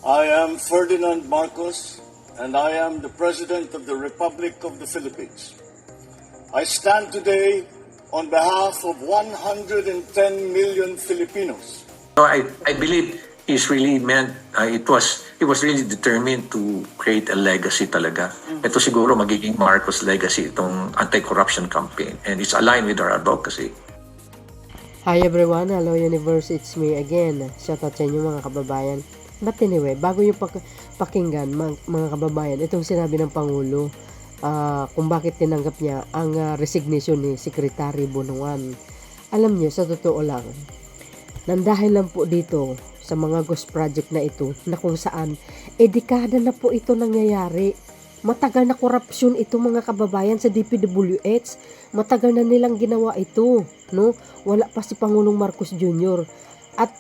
I am Ferdinand Marcos, and I am the President of the Republic of the Philippines. I stand today on behalf of 110 million Filipinos. So I believe is really meant, he was really determined to create a legacy talaga. Ito siguro magiging Marcos legacy, itong anti-corruption campaign. And it's aligned with our advocacy. Hi everyone, hello universe, it's me again. Shoutout sa inyo mga kababayan. But anyway, bago yung pakinggan mga kababayan, itong sinabi ng Pangulo, kung bakit tinanggap niya ang resignation ni Secretary Bunuan. Alam niyo, sa totoo lang, nandahil lang po dito sa mga ghost project na ito, na kung saan, dekada na po ito nangyayari. Matagal na korupsyon ito mga kababayan sa DPWH. Matagal na nilang ginawa ito, no? Wala pa si Pangulong Marcos Jr. At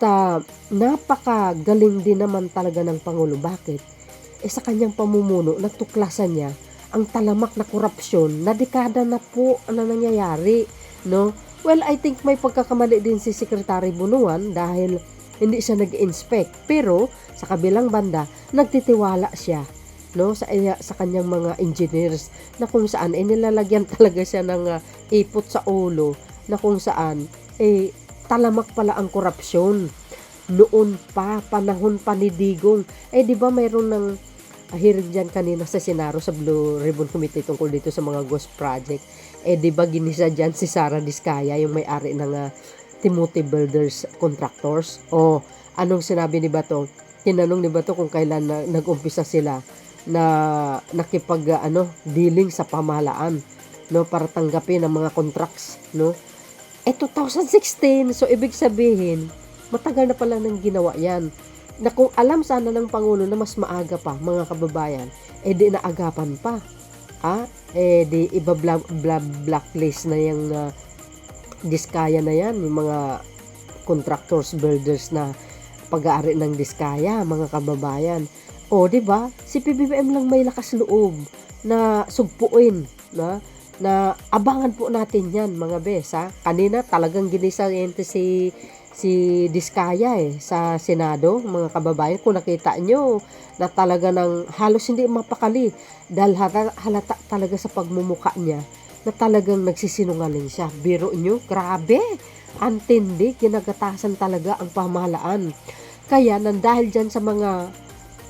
napakagaling din naman talaga ng Pangulo. Bakit? Sa kanyang pamumuno, natuklasan niya ang talamak na korupsyon na dekada na po na nangyayari, no? Well, I think may pagkakamali din si Secretary Bunuan dahil hindi siya nag-inspect. Pero sa kabilang banda, nagtitiwala siya, no, sa kanyang mga engineers na kung saan nilalagyan talaga siya ng ipot sa ulo na kung saan talamak pala ang korupsyon noon pa, panahon pa ni Digong. Di ba mayroon ng hearing dyan kanina sa Senado sa Blue Ribbon Committee tungkol dito sa mga ghost project. Di ba ginisa dyan si Sara Diskaya, yung may-ari ng Timothy Builders Contractors? Anong sinabi ni Bato? Tinanong ni Bato kung kailan nag-umpisa sila na dealing sa pamahalaan, no, para tanggapin ang mga contracts, no? 2016, so ibig sabihin matagal na pala nang ginawa yan, na kung alam sana ng Pangulo na mas maaga pa mga kababayan, di naagapan pa, di iba blacklist na yung Diskaya na yan, yung mga contractors, builders na pag-aari ng Diskaya mga kababayan. Di ba? Si PBBM lang may lakas loob na sugpuin, na abangan po natin yan mga bes. Kanina talagang ginisayente si Diskaya sa Senado mga kababayan. Kung nakita nyo na talaga ng halos hindi mapakali dahil halata talaga sa pagmumuka niya na talagang nagsisinungaling siya. Biro nyo, grabe, antindi, kinagatasan talaga ang pamahalaan. Kaya dahil dyan sa mga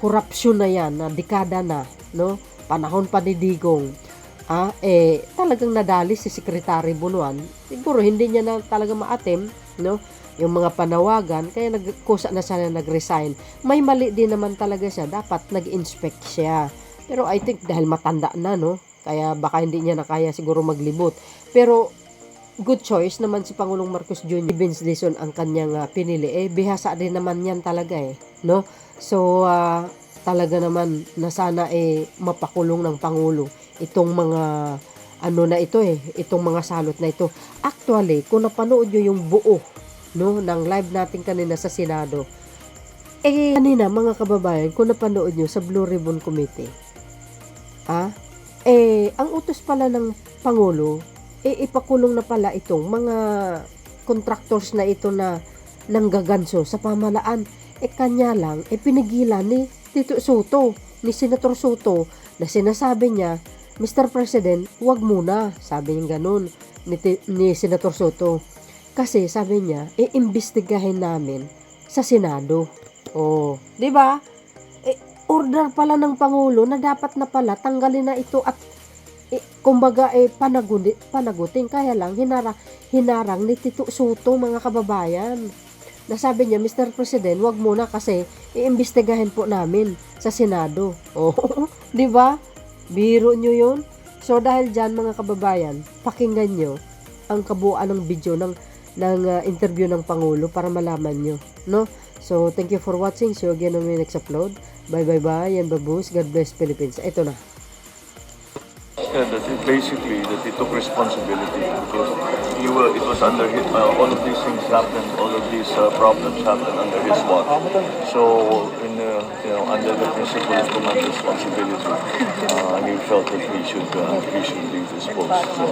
korupsyon na yan, na dekada na, no, panahon pa ni Digong, talagang nadali si Secretary Bunuan. Siguro hindi niya na talaga maatim, no, yung mga panawagan, kaya nagkusa na siya na nag-resign. May mali din naman talaga siya, dapat nag-inspect siya. Pero I think dahil matanda na, no, kaya baka hindi niya na kaya siguro maglibot. Pero good choice naman si Pangulong Marcos Jr. Vince Dizon ang kanyang pinili. Bihasa din naman yan talaga, no. So talaga naman na sana mapakulong ng Pangulo itong mga na ito, itong mga salot na ito. Actually, kung napanood nyo yung buo, no, ng live natin kanina sa Senado, kanina mga kababayan, kung napanood nyo sa Blue Ribbon Committee, ang utos pala ng Pangulo, ipakulong na pala itong mga contractors na ito na nanggaganso sa pamahalaan. Kanya lang, pinigilan ni Tito Soto, ni Senator Soto, na sinasabi niya, Mr. President, wag muna, sabi niya ganun, ni Senator Soto. Kasi sabi niya, iimbestigahin namin sa Senado. Di ba? Order pala ng Pangulo na dapat na pala tanggalin na ito at kumbaga panagutin. Kaya lang hinarang ni Tito Soto mga kababayan. Nasabi niya, Mr. President, wag muna kasi iimbestigahin po namin sa Senado. Di ba? Biro nyo yun. So dahil dyan mga kababayan, pakinggan nyo ang kabuuan ng video ng interview ng Pangulo para malaman nyo, no? So thank you for watching. See you again on my next upload. Bye bye bye and babush. God bless Philippines. Ito na. That he took responsibility because it was under his, all of these things happened, all of these problems happened under his watch. So under the principle of command responsibility, he felt that he should leave his post. So,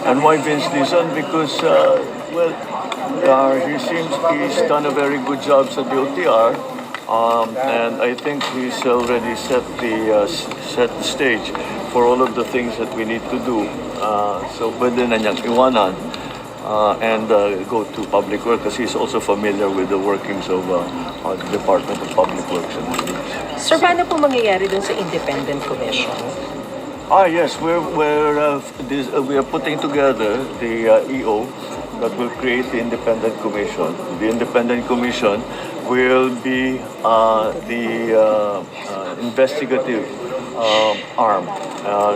and why Vince Dizon? Because he seems he's done a very good job sa DOTR. And I think he's already set the stage for all of the things that we need to do. So pwede na niyang iwanan and go to Public Works because he's also familiar with the workings of the Department of Public Works and Police. Sir, paano po mangyayari dun sa independent commission? Yes, we are putting together the EO that will create the independent commission. The independent commission will be the investigative arm,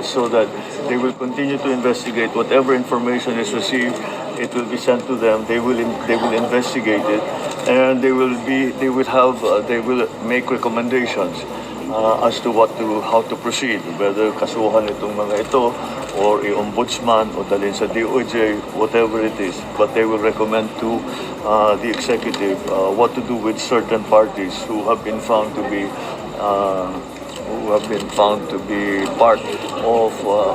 so that they will continue to investigate whatever information is received. It will be sent to them. They will investigate it, and they will make recommendations as to how to proceed, whether kasuhan itong mga ito or i-ombudsman o dalhin sa DOJ, whatever it is. But they will recommend to the executive what to do with certain parties who have been found to be part of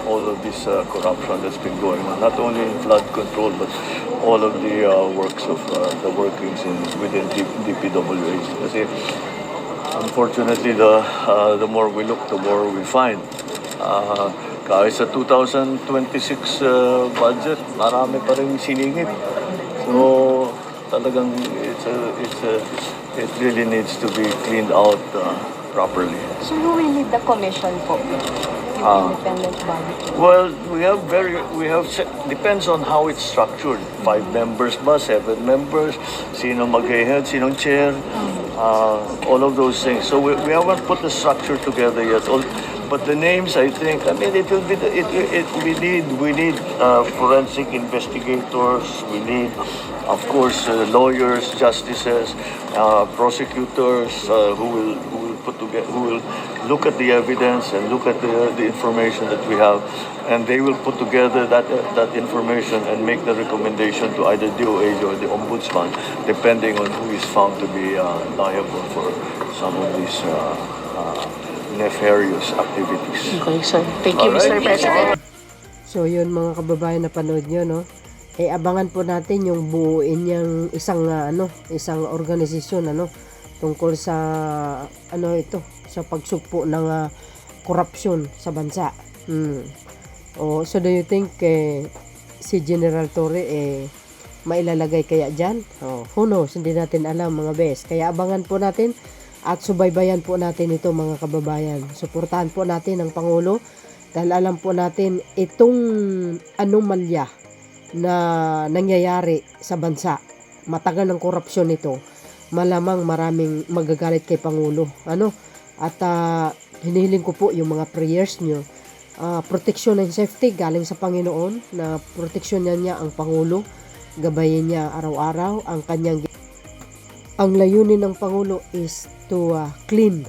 all of this corruption that's been going on, not only in flood control but all of the works of the workings within DPWH. Kasi unfortunately, the more we look, the more we find. Kahit sa 2026 budget, marami pa rin siningit. So talagang it really needs to be cleaned out properly. So who will lead the commission po? Yung independent body? Well, depends on how it's structured. 5 members ba, 7 members, sino mag-head, sinong chair, all of those things. So we haven't put the structure together yet. But the names, I think, I mean, we need forensic investigators. We need, of course, lawyers, justices, prosecutors who will look at the evidence and look at the information that we have, and they will put together that information and make the recommendation to either DOJ or the Ombudsman, depending on who is found to be liable for some of these nefarious activities. Okay, sir. Thank you, Mr. President. So yun mga kababayan, na panood nyo, no? Abangan po natin yung buuin niyang isang organisasyon tungkol sa sa pagsugpo ng korupsyon sa bansa. So do you think si General Torre mailalagay kaya dyan? Who knows? Hindi natin alam, mga bes. Kaya abangan po natin at subaybayan po natin ito, mga kababayan. Suportahan po natin ang Pangulo dahil alam po natin itong anomalya na nangyayari sa bansa. Matagal ng korupsyon ito. Malamang maraming magagalit kay Pangulo. At hinihiling ko po yung mga prayers nyo. Protection and safety galing sa Panginoon, na proteksyonan niya ang Pangulo. Gabayin niya araw-araw ang kanyang. Ang layunin ng Pangulo is to clean,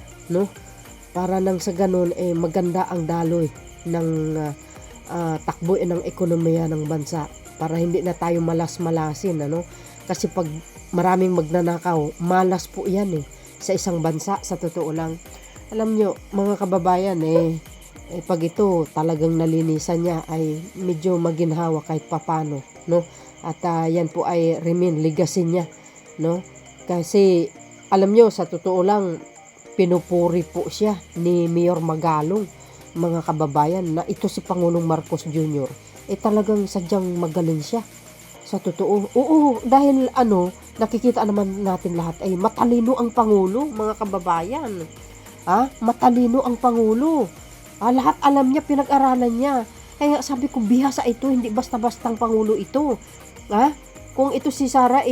para nang sa ganun maganda ang daloy ng takbo ng ekonomiya ng bansa, para hindi na tayo malas-malasin, kasi pag maraming magnanakaw, malas po yan sa isang bansa, sa totoo lang. Alam nyo, mga kababayan, pag ito talagang nalinisan niya, ay medyo maginhawa kahit papano, at yan po ay remain legacy niya, kasi alam nyo, sa totoo lang, pinupuri po siya ni Mayor Magalong, mga kababayan, na ito si Pangulong Marcos Jr. Talagang sadyang magaling siya. Sa totoo. Oo, dahil nakikita naman natin lahat ay matalino ang Pangulo, mga kababayan. Matalino ang Pangulo. Lahat alam niya, pinag-aralan niya. Kaya sabi ko, bihasa ito, hindi basta-bastang Pangulo ito. Kung ito si Sara,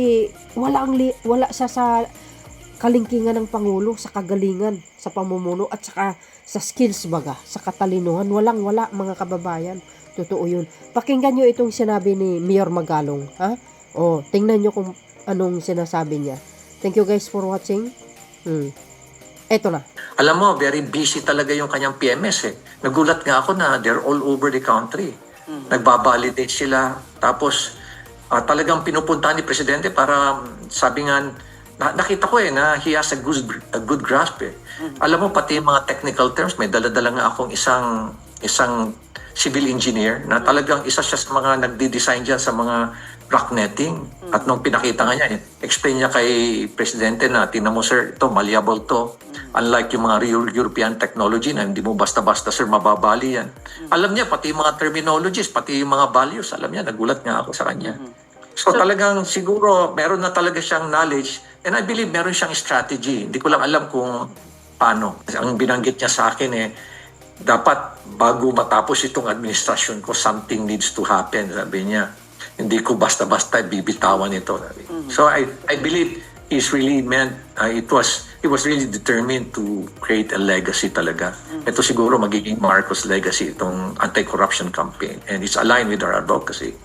wala siya sa kalingkingan ng Pangulo, sa kagalingan, sa pamumuno, at saka sa skills baga, sa katalinuhan. Walang-wala, mga kababayan. Totoo yun. Pakinggan nyo itong sinabi ni Mayor Magalong. Tingnan nyo kung anong sinasabi niya. Thank you guys for watching. Eto na. Alam mo, very busy talaga yung kanyang PMS Nagulat nga ako na they're all over the country. Nagbabalidate sila. Tapos, talagang pinupuntahan ni Presidente para, sabi nga, nakita ko na he has a good grasp Alam mo, pati yung mga technical terms, may dala-dala nga akong isang civil engineer na talagang isa siya sa mga nagdi-design dyan sa mga rock netting. At nung pinakita nga niya, explain niya kay Presidente na, tingnan mo sir, ito malleable to. Unlike yung mga European technology na hindi mo basta-basta sir mababali yan. Alam niya, pati yung mga terminologies, pati yung mga values, alam niya, nagulat nga ako sa kanya. So talagang siguro meron na talaga siyang knowledge and I believe meron siyang strategy. Hindi ko lang alam kung paano. Ang binanggit niya sa akin dapat bago matapos itong administrasyon ko, something needs to happen, sabi niya. Hindi ko basta-basta bibitawan ito. So I believe he's really meant, he was really determined to create a legacy talaga. Ito siguro magiging Marcos legacy, itong anti-corruption campaign. And it's aligned with our advocacy.